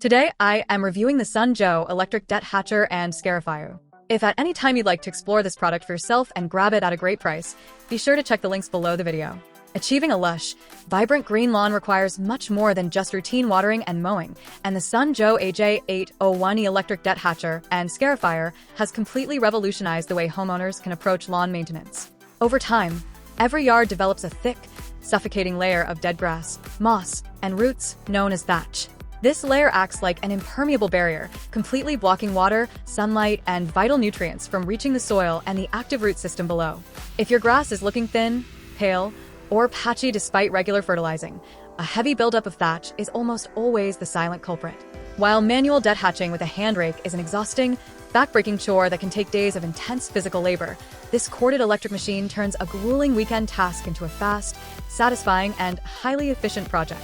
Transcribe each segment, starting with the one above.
Today, I am reviewing the Sun Joe electric Dethatcher and Scarifier. If at any time you'd like to explore this product for yourself and grab it at a great price, be sure to check the links below the video. Achieving a lush, vibrant green lawn requires much more than just routine watering and mowing, and the Sun Joe AJ801E electric Dethatcher and Scarifier has completely revolutionized the way homeowners can approach lawn maintenance. Over time, every yard develops a thick, suffocating layer of dead grass, moss, and roots known as thatch. This layer acts like an impermeable barrier, completely blocking water, sunlight, and vital nutrients from reaching the soil and the active root system below. If your grass is looking thin, pale, or patchy despite regular fertilizing, a heavy buildup of thatch is almost always the silent culprit. While manual dethatching with a hand rake is an exhausting, backbreaking chore that can take days of intense physical labor, this corded electric machine turns a grueling weekend task into a fast, satisfying, and highly efficient project.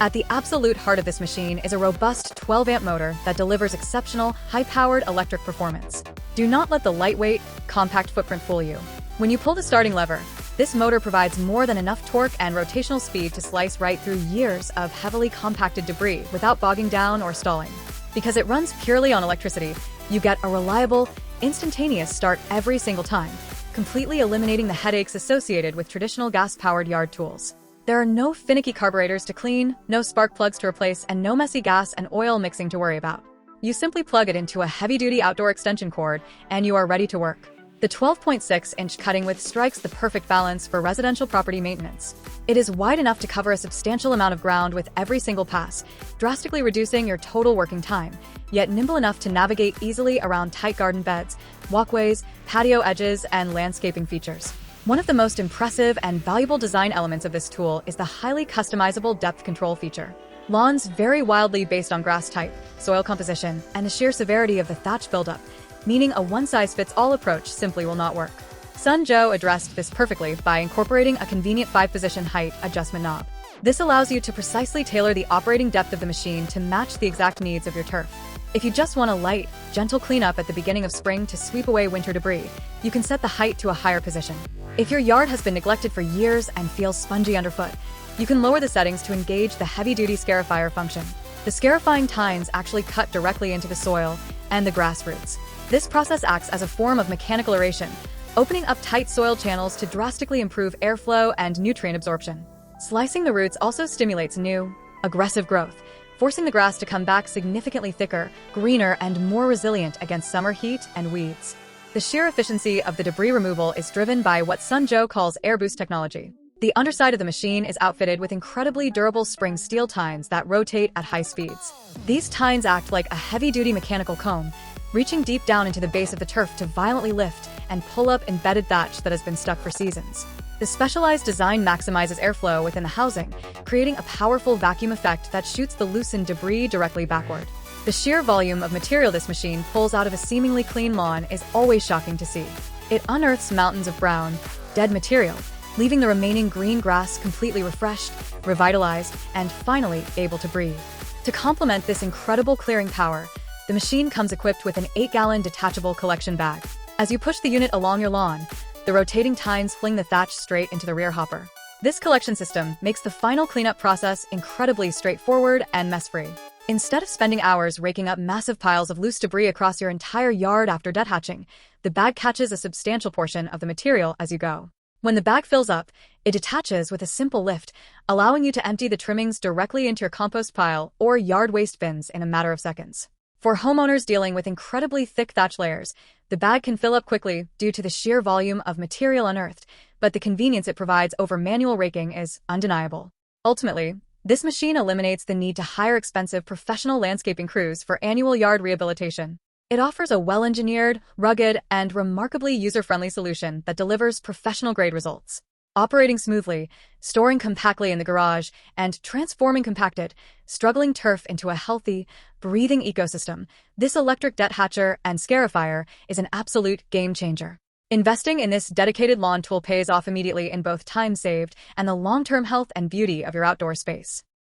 At the absolute heart of this machine is a robust 12-amp motor that delivers exceptional, high-powered electric performance. Do not let the lightweight, compact footprint fool you. When you pull the starting lever, this motor provides more than enough torque and rotational speed to slice right through years of heavily compacted debris without bogging down or stalling. Because it runs purely on electricity, you get a reliable, instantaneous start every single time, completely eliminating the headaches associated with traditional gas-powered yard tools. There are no finicky carburetors to clean, no spark plugs to replace, and no messy gas and oil mixing to worry about. You simply plug it into a heavy-duty outdoor extension cord, and you are ready to work. The 12.6-inch cutting width strikes the perfect balance for residential property maintenance. It is wide enough to cover a substantial amount of ground with every single pass, drastically reducing your total working time, yet nimble enough to navigate easily around tight garden beds, walkways, patio edges, and landscaping features. One of the most impressive and valuable design elements of this tool is the highly customizable depth control feature. Lawns vary wildly based on grass type, soil composition, and the sheer severity of the thatch buildup, meaning a one-size-fits-all approach simply will not work. Sun Joe addressed this perfectly by incorporating a convenient 5-position height adjustment knob. This allows you to precisely tailor the operating depth of the machine to match the exact needs of your turf. If you just want a light, gentle cleanup at the beginning of spring to sweep away winter debris, you can set the height to a higher position. If your yard has been neglected for years and feels spongy underfoot, you can lower the settings to engage the heavy-duty scarifier function. The scarifying tines actually cut directly into the soil and the grass roots. This process acts as a form of mechanical aeration, opening up tight soil channels to drastically improve airflow and nutrient absorption. Slicing the roots also stimulates new, aggressive growth, forcing the grass to come back significantly thicker, greener, and more resilient against summer heat and weeds. The sheer efficiency of the debris removal is driven by what Sun Joe calls Airboost Technology. The underside of the machine is outfitted with incredibly durable spring steel tines that rotate at high speeds. These tines act like a heavy-duty mechanical comb, reaching deep down into the base of the turf to violently lift and pull up embedded thatch that has been stuck for seasons. The specialized design maximizes airflow within the housing, creating a powerful vacuum effect that shoots the loosened debris directly backward. The sheer volume of material this machine pulls out of a seemingly clean lawn is always shocking to see. It unearths mountains of brown, dead material, leaving the remaining green grass completely refreshed, revitalized, and finally able to breathe. To complement this incredible clearing power, the machine comes equipped with an 8-gallon detachable collection bag. As you push the unit along your lawn, the rotating tines fling the thatch straight into the rear hopper. This collection system makes the final cleanup process incredibly straightforward and mess-free. Instead of spending hours raking up massive piles of loose debris across your entire yard after dethatching, the bag catches a substantial portion of the material as you go. When the bag fills up, it detaches with a simple lift, allowing you to empty the trimmings directly into your compost pile or yard waste bins in a matter of seconds. For homeowners dealing with incredibly thick thatch layers, the bag can fill up quickly due to the sheer volume of material unearthed, but the convenience it provides over manual raking is undeniable. Ultimately, this machine eliminates the need to hire expensive professional landscaping crews for annual yard rehabilitation. It offers a well-engineered, rugged, and remarkably user-friendly solution that delivers professional-grade results. Operating smoothly, storing compactly in the garage, and transforming compacted, struggling turf into a healthy, breathing ecosystem, this electric Dethatcher and Scarifier is an absolute game-changer. Investing in this dedicated lawn tool pays off immediately in both time saved and the long-term health and beauty of your outdoor space.